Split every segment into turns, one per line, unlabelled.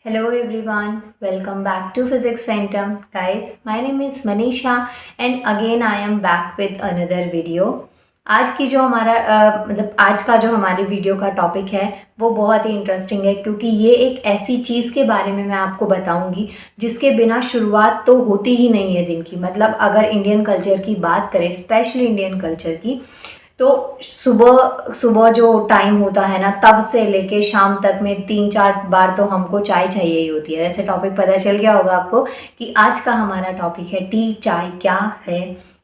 Hello everyone, welcome back to Physics Phantom. Guys, my name is Manisha and again I am back with another video. आज की जो हमारा आज का जो हमारी वीडियो का टॉपिक है वो बहुत ही इंटरेस्टिंग है क्योंकि ये एक ऐसी चीज़ के बारे में मैं आपको बताऊंगी जिसके बिना शुरुआत तो होती ही नहीं है दिन की। मतलब अगर इंडियन कल्चर की बात करें, स्पेशली इंडियन कल्चर की, तो सुबह सुबह जो टाइम होता है ना, तब से लेके शाम तक में 3-4 बार तो हमको चाय चाहिए ही होती है। वैसे टॉपिक पता चल गया होगा आपको कि आज का हमारा टॉपिक है टी। चाय क्या है,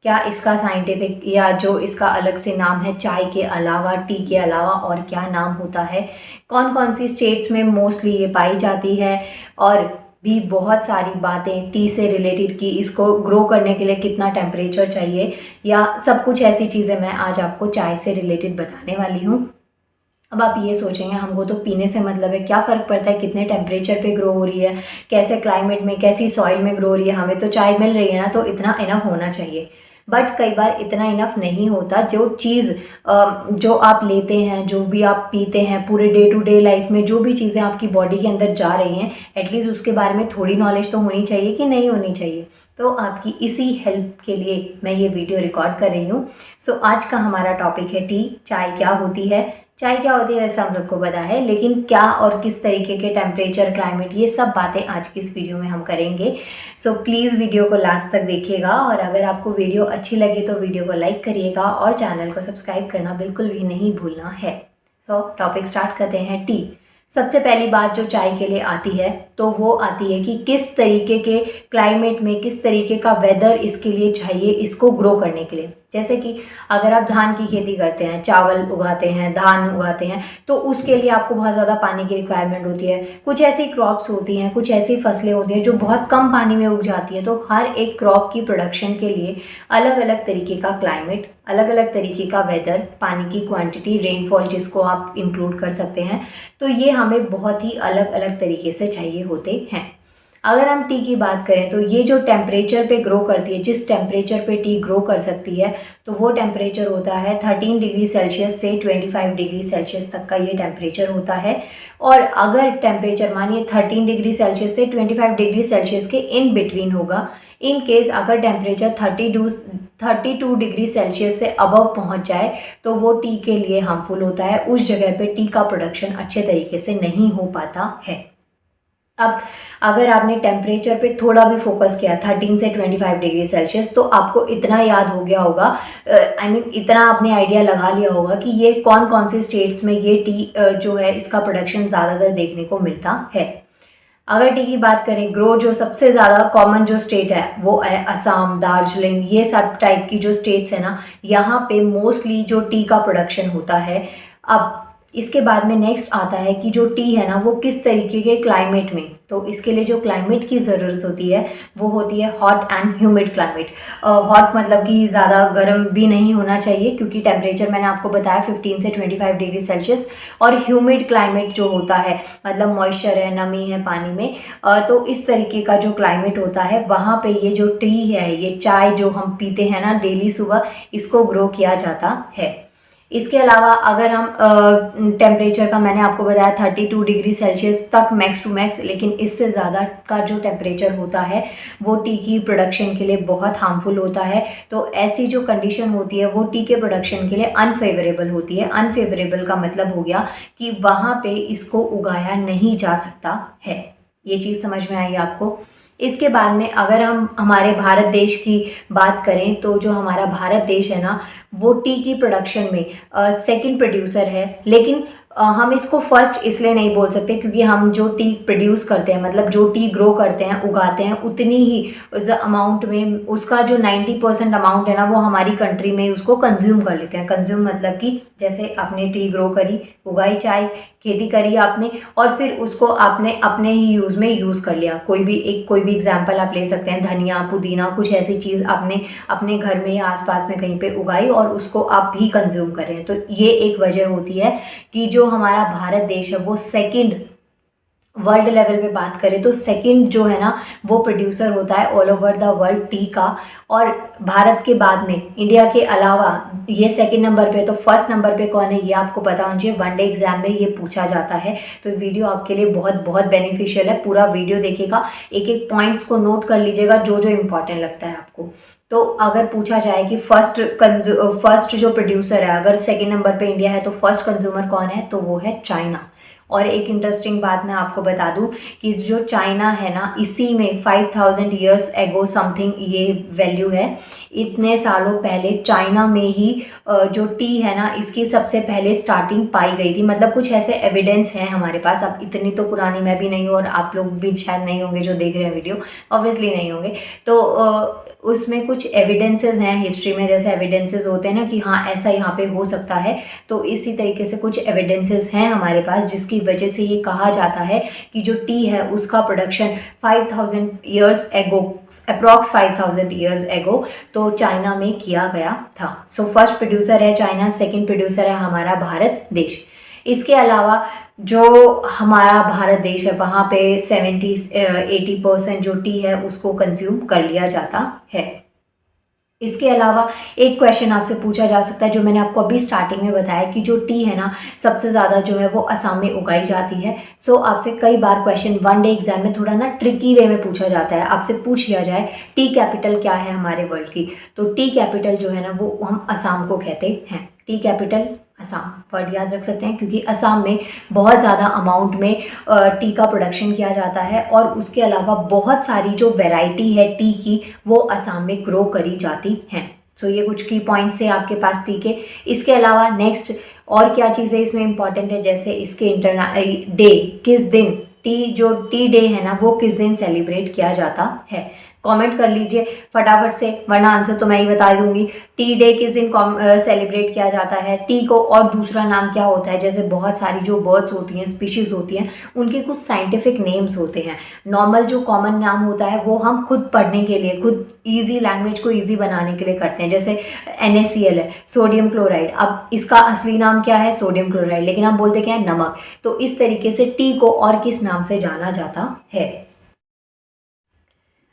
क्या इसका साइंटिफिक या जो इसका अलग से नाम है चाय के अलावा, टी के अलावा और क्या नाम होता है, कौन कौन सी स्टेट्स में मोस्टली ये पाई जाती है, और भी बहुत सारी बातें टी से रिलेटेड कि इसको ग्रो करने के लिए कितना टेम्परेचर चाहिए, या सब कुछ ऐसी चीज़ें मैं आज आपको चाय से रिलेटेड बताने वाली हूँ। अब आप ये सोचेंगे हमको तो पीने से मतलब है, क्या फ़र्क पड़ता है कितने टेम्परेचर पे ग्रो हो रही है, कैसे क्लाइमेट में, कैसी सॉइल में ग्रो हो रही है, हमें तो चाय मिल रही है ना, तो इतना इनफ होना चाहिए। बट कई बार इतना इनफ नहीं होता। जो चीज़ जो आप लेते हैं, जो भी आप पीते हैं, पूरे डे टू डे लाइफ में जो भी चीज़ें आपकी बॉडी के अंदर जा रही हैं, एटलीस्ट उसके बारे में थोड़ी नॉलेज तो होनी चाहिए कि नहीं होनी चाहिए। तो आपकी इसी हेल्प के लिए मैं ये वीडियो रिकॉर्ड कर रही हूँ। सो आज का हमारा टॉपिक है टी। चाय क्या होती है, चाय क्या होती है वैसे हम सबको पता है, लेकिन क्या और किस तरीके के टेम्परेचर, क्लाइमेट, ये सब बातें आज की इस वीडियो में हम करेंगे। सो प्लीज़ वीडियो को लास्ट तक देखिएगा, और अगर आपको वीडियो अच्छी लगे तो वीडियो को लाइक करिएगा और चैनल को सब्सक्राइब करना बिल्कुल भी नहीं भूलना है। सो टॉपिक स्टार्ट करते हैं। टी। सबसे पहली बात जो चाय के लिए आती है तो वो आती है कि किस तरीके के क्लाइमेट में, किस तरीके का वेदर इसके लिए चाहिए इसको ग्रो करने के लिए। जैसे कि अगर आप धान की खेती करते हैं, चावल उगाते हैं, धान उगाते हैं, तो उसके लिए आपको बहुत ज़्यादा पानी की रिक्वायरमेंट होती है। कुछ ऐसी क्रॉप्स होती हैं, कुछ ऐसी फसलें होती हैं जो बहुत कम पानी में उग जाती हैं। तो हर एक क्रॉप की प्रोडक्शन के लिए अलग अलग तरीके का क्लाइमेट, अलग अलग तरीके का वेदर, पानी की क्वांटिटी, रेनफॉल जिसको आप इंक्लूड कर सकते हैं, तो ये हमें बहुत ही अलग अलग तरीके से चाहिए होते हैं। अगर हम टी की बात करें तो ये जो टेम्परेचर पे ग्रो करती है, जिस टेम्परेचर पे टी ग्रो कर सकती है, तो वो टेम्परेचर होता है 13 डिग्री सेल्सियस से 25 डिग्री सेल्सियस तक का ये टेम्परेचर होता है। और अगर टेम्परेचर मानिए 13 डिग्री सेल्सियस से 25 डिग्री सेल्सियस के इन बिटवीन होगा, इन केस अगर टेम्परेचर 32 डिग्री सेल्सियस से अबव पहुंच जाए तो वो टी के लिए हार्मफुल होता है। उस जगह पे टी का प्रोडक्शन अच्छे तरीके से नहीं हो पाता है। अब अगर आपने टेम्परेचर पे थोड़ा भी फोकस किया 13 से 25 डिग्री सेल्सियस, तो आपको इतना याद हो गया होगा, इतना आपने आइडिया लगा लिया होगा कि ये कौन कौन से स्टेट्स में ये टी जो है इसका प्रोडक्शन ज़्यादातर देखने को मिलता है। अगर टी की बात करें, ग्रो जो सबसे ज़्यादा कॉमन जो स्टेट है वो है असम, दार्जिलिंग, ये सब टाइप की जो स्टेट्स है ना, यहाँ पे मोस्टली जो टी का प्रोडक्शन होता है। अब इसके बाद में नेक्स्ट आता है कि जो टी है ना वो किस तरीके के क्लाइमेट में, तो इसके लिए जो क्लाइमेट की ज़रूरत होती है वो होती है hot and humid climate. Hot मतलब कि ज़्यादा गर्म भी नहीं होना चाहिए क्योंकि टेम्परेचर मैंने आपको बताया 15 से 25 डिग्री सेल्सियस। और ह्यूमिड क्लाइमेट जो होता है मतलब मॉइस्चर है, नमी है पानी में, तो इस तरीके का जो क्लाइमेट होता है वहाँ पे ये जो टी है, ये चाय जो हम पीते हैं ना डेली सुबह, इसको ग्रो किया जाता है। इसके अलावा अगर हम टेम्परेचर का मैंने आपको बताया 32 डिग्री सेल्सियस तक मैक्स टू मैक्स, लेकिन इससे ज़्यादा का जो टेम्परेचर होता है वो टी की प्रोडक्शन के लिए बहुत हार्मफुल होता है। तो ऐसी जो कंडीशन होती है वो टी के प्रोडक्शन के लिए अनफेवरेबल होती है। अनफेवरेबल का मतलब हो गया कि वहाँ पे इसको उगाया नहीं जा सकता है। ये चीज़ समझ में आई आपको। इसके बाद में अगर हम हमारे भारत देश की बात करें तो जो हमारा भारत देश है ना वो टी की प्रोडक्शन में सेकंड प्रोड्यूसर है। लेकिन हम इसको फर्स्ट इसलिए नहीं बोल सकते क्योंकि हम जो टी प्रोड्यूस करते हैं, मतलब जो टी ग्रो करते हैं, उगाते हैं, उतनी ही अमाउंट में उसका जो 90% अमाउंट है ना वो हमारी कंट्री में उसको कंज्यूम कर लेते हैं। कंज्यूम मतलब कि जैसे आपने टी ग्रो करी, उगाई, चाय खेती करी आपने, और फिर उसको आपने अपने ही यूज़ में यूज़ कर लिया। कोई भी एग्जांपल आप ले सकते हैं, धनिया, पुदीना, कुछ ऐसी चीज़ आपने अपने घर में या आसपास में कहीं पे उगाई और उसको आप भी कंज्यूम कर रहे हैं। तो ये एक वजह होती है कि जो हमारा भारत देश है वो सेकंड वर्ल्ड लेवल पे बात करें तो सेकंड जो है ना वो प्रोड्यूसर होता है all over the world T का। और भारत के बाद में इंडिया के अलावा ये सेकंड नंबर पे, तो फर्स्ट नंबर पे कौन है ये आपको पता होना चाहिए, वनडे एग्जाम में ये पूछा जाता है। तो वीडियो आपके लिए बहुत बहुत बेनिफिशियल है, पूरा वीडियो देखिएगा, एक एक पॉइंट्स को नोट कर लीजिएगा जो जो इम्पोर्टेंट लगता है आपको। तो अगर पूछा जाए कि फर्स्ट जो प्रोड्यूसर है, अगर सेकंड नंबर पे इंडिया है तो फर्स्ट कंज्यूमर कौन है, तो वो है चाइना। और एक इंटरेस्टिंग बात मैं आपको बता दूं कि जो चाइना है ना, इसी में 5000 ईयर्स एगो समथिंग ये वैल्यू है। इतने सालों पहले चाइना में ही जो टी है ना, इसकी सबसे पहले स्टार्टिंग पाई गई थी। मतलब कुछ ऐसे एविडेंस हैं हमारे पास। अब इतनी तो पुरानी मैं भी नहीं हूँ और आप लोग भी शायद नहीं होंगे जो देख रहे हैं वीडियो, ऑब्वियसली नहीं होंगे। तो उसमें कुछ एविडेंसेस हैं हिस्ट्री में, जैसे एविडेंसेस होते हैं ना कि हाँ ऐसा यहाँ पे हो सकता है। तो इसी तरीके से कुछ एविडेंसेस हैं हमारे पास जिसकी वजह से ये कहा जाता है कि जो टी है उसका production 5000 years ago, approx 5000 years ago तो चाइना में किया गया था। सो फर्स्ट प्रोड्यूसर है चाइना, सेकंड प्रोड्यूसर है हमारा भारत देश। इसके अलावा जो हमारा भारत देश है वहाँ पे 70-80% जो टी है उसको कंज्यूम कर लिया जाता है। इसके अलावा एक क्वेश्चन आपसे पूछा जा सकता है जो मैंने आपको अभी स्टार्टिंग में बताया कि जो टी है ना सबसे ज़्यादा जो है वो असम में उगाई जाती है। सो आपसे कई बार क्वेश्चन वनडे एग्जाम में थोड़ा ना ट्रिकी वे में पूछा जाता है। आपसे पूछ लिया जाए टी कैपिटल क्या है हमारे वर्ल्ड की, तो टी कैपिटल जो है ना वो हम असम को कहते हैं। टी कैपिटल असम वर्ड याद रख सकते हैं क्योंकि असम में बहुत ज़्यादा अमाउंट में टी का प्रोडक्शन किया जाता है और उसके अलावा बहुत सारी जो वैरायटी है टी की वो असम में ग्रो करी जाती हैं। सो ये कुछ की पॉइंट्स है आपके पास टी के। इसके अलावा नेक्स्ट और क्या चीज़ें इसमें इंपॉर्टेंट है, जैसे इसके डे किस दिन, टी जो टी डे है ना वो किस दिन सेलिब्रेट किया जाता है। कमेंट कर लीजिए फटाफट से, वरना आंसर तो मैं ही बता दूंगी। टी डे किस दिन सेलिब्रेट किया जाता है, टी को और दूसरा नाम क्या होता है। जैसे बहुत सारी जो बर्ड्स होती हैं, स्पीशीज़ होती हैं, उनके कुछ साइंटिफिक नेम्स होते हैं। नॉर्मल जो कॉमन नाम होता है वो हम खुद पढ़ने के लिए, खुद ईजी लैंग्वेज को ईजी बनाने के लिए करते हैं। जैसे NaCl है, सोडियम क्लोराइड। अब इसका असली नाम क्या है, सोडियम क्लोराइड, लेकिन हम बोलते क्या है, नमक। तो इस तरीके से टी को और किस नाम से जाना जाता है।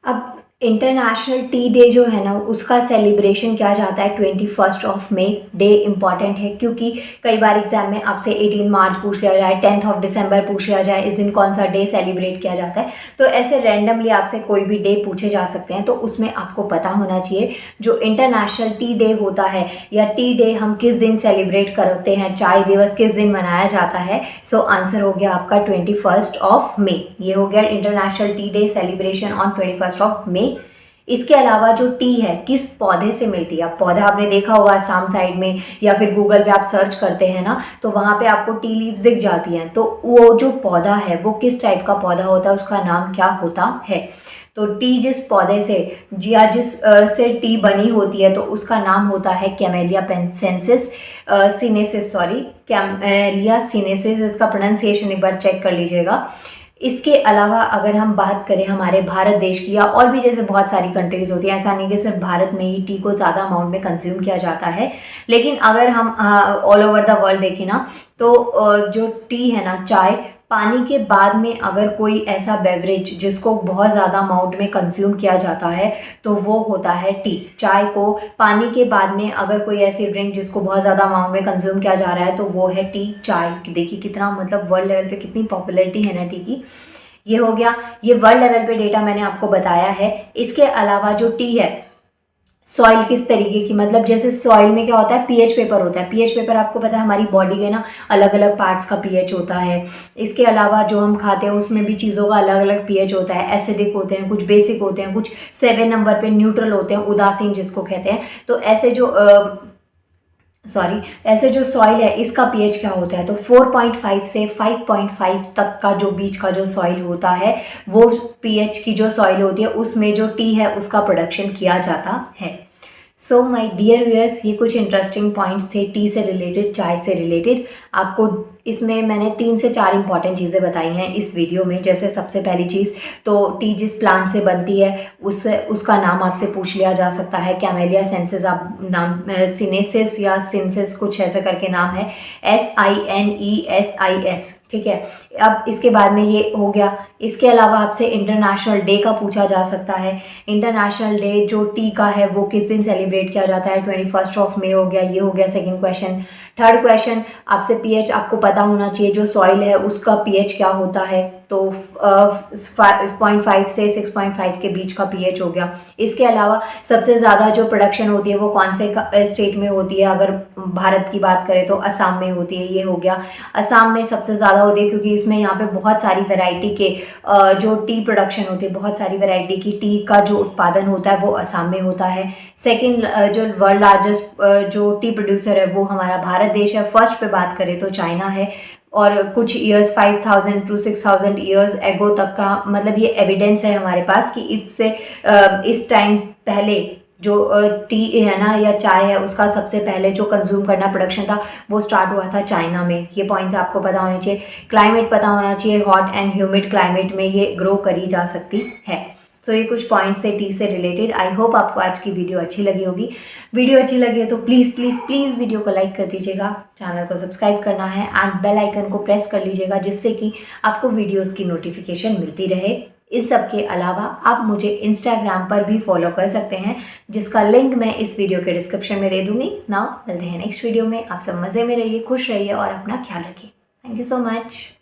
अब इंटरनेशनल टी डे जो है ना उसका सेलिब्रेशन किया जाता है 21 मई। डे इम्पॉर्टेंट है क्योंकि कई बार एग्जाम में आपसे 18 मार्च पूछ लिया जाए, 10 दिसंबर पूछ लिया जाए, इस दिन कौन सा डे सेलिब्रेट किया जाता है। तो ऐसे रैंडमली आपसे कोई भी डे पूछे जा सकते हैं, तो उसमें आपको पता होना चाहिए जो इंटरनेशनल टी डे होता है या टी डे हम किस दिन सेलिब्रेट करते हैं, चाय दिवस किस दिन मनाया जाता है। सो आंसर हो गया आपका 21 मई। ये हो गया international T day celebration on 21 मई। इसके अलावा जो टी है किस पौधे से मिलती है। अब पौधा आपने देखा होगा आसाम साइड में, या फिर गूगल पे आप सर्च करते हैं ना तो वहाँ पे आपको टी लीव्स दिख जाती हैं। तो वो जो पौधा है वो किस टाइप का पौधा होता है, उसका नाम क्या होता है। तो टी जिस पौधे से या जिस से टी बनी होती है तो उसका नाम होता है कैमेलिया पेंसेंसिस सीनेसिस, सॉरी कैमेलिया सीनेसिस, इसका प्रोनाउंसिएशन एक बार चेक कर लीजिएगा। इसके अलावा अगर हम बात करें हमारे भारत देश की या और भी जैसे बहुत सारी कंट्रीज़ होती हैं, ऐसा नहीं कि सिर्फ भारत में ही टी को ज़्यादा अमाउंट में कंज्यूम किया जाता है, लेकिन अगर हम ऑल ओवर द वर्ल्ड देखें ना तो जो टी है ना, चाय, पानी के बाद में अगर कोई ऐसा बेवरेज जिसको बहुत ज़्यादा अमाउंट में कंज्यूम किया जाता है तो वो होता है टी। चाय को पानी के बाद में अगर कोई ऐसी ड्रिंक जिसको बहुत ज़्यादा अमाउंट में कंज्यूम किया जा रहा है तो वो है टी, चाय। देखिए कितना मतलब वर्ल्ड लेवल पे कितनी पॉपुलैरिटी है ना टी की। ये हो गया, ये वर्ल्ड लेवल पे डेटा मैंने आपको बताया है। इसके अलावा जो टी है सॉइल किस तरीके की, मतलब जैसे सॉइल में क्या होता है, पीएच पेपर होता है। पीएच पेपर आपको पता है हमारी बॉडी के ना अलग अलग पार्ट्स का पीएच होता है। इसके अलावा जो हम खाते हैं उसमें भी चीज़ों का अलग अलग पीएच होता है। एसिडिक होते हैं, कुछ बेसिक होते हैं, कुछ 7 नंबर पे न्यूट्रल होते हैं, उदासीन जिसको कहते हैं। तो ऐसे जो सॉइल है इसका पीएच क्या होता है, तो 4.5 से 5.5 तक का जो बीच का जो सॉइल होता है वो पीएच की जो सॉइल होती है उसमें जो टी है उसका प्रोडक्शन किया जाता है। सो माय डियर व्यूअर्स, ये कुछ इंटरेस्टिंग पॉइंट्स थे टी से रिलेटेड, चाय से रिलेटेड। आपको इसमें मैंने 3 से 4 इंपॉर्टेंट चीज़ें बताई हैं इस वीडियो में। जैसे सबसे पहली चीज़ तो टी जिस प्लांट से बनती है उसका नाम आपसे पूछ लिया जा सकता है। कैमेलिया सिनेंसिस आप नाम सिनेसिस या सिंसिस कुछ ऐसे करके नाम है, SINESIS, ठीक है। अब इसके बाद में ये हो गया। इसके अलावा आपसे इंटरनेशनल डे का पूछा जा सकता है। इंटरनेशनल डे जो टी का है वो किस दिन सेलिब्रेट किया जाता है? 21 मई हो गया, ये हो गया सेकंड क्वेश्चन। थर्ड क्वेश्चन आपसे पीएच आपको पता होना चाहिए, जो सॉइल है उसका पीएच क्या होता है, तो 5.5 से 6.5 के बीच का पीएच हो गया। इसके अलावा सबसे ज़्यादा जो प्रोडक्शन होती है वो कौन से स्टेट में होती है? अगर भारत की बात करें तो असम में होती है, ये हो गया। असम में सबसे ज़्यादा होती है क्योंकि इसमें यहाँ पे बहुत सारी वैरायटी के जो टी प्रोडक्शन होती है, बहुत सारी वैरायटी की टी का जो उत्पादन होता है वो असम में होता है। सेकेंड जो वर्ल्ड लार्जेस्ट जो टी प्रोड्यूसर है वो हमारा भारत देश है। फर्स्ट पे बात करें तो चाइना है, और कुछ ईयर्स 5000 to 6000 ईयर्स एगो तक का मतलब ये एविडेंस है हमारे पास कि इससे इस टाइम पहले जो टी है ना या चाय है उसका सबसे पहले जो कंज्यूम करना प्रोडक्शन था वो स्टार्ट हुआ था चाइना में। ये पॉइंट्स आपको पता होने चाहिए। क्लाइमेट पता होना चाहिए, हॉट एंड ह्यूमिड क्लाइमेट में ये ग्रो करी जा सकती है। तो ये कुछ पॉइंट्स से टी से रिलेटेड। आई होप आपको आज की वीडियो अच्छी लगी होगी। वीडियो अच्छी लगी है तो प्लीज़ प्लीज़ प्लीज़ वीडियो को लाइक कर दीजिएगा, चैनल को सब्सक्राइब करना है एंड बेल आइकन को प्रेस कर लीजिएगा, जिससे कि आपको वीडियोस की नोटिफिकेशन मिलती रहे। इन सब के अलावा आप मुझे इंस्टाग्राम पर भी फॉलो कर सकते हैं, जिसका लिंक मैं इस वीडियो के डिस्क्रिप्शन में दे दूँगी। नाउ मिलते हैं नेक्स्ट वीडियो में। आप सब मज़े में रहिए, खुश रहिए और अपना ख्याल रखिए। Thank you so much.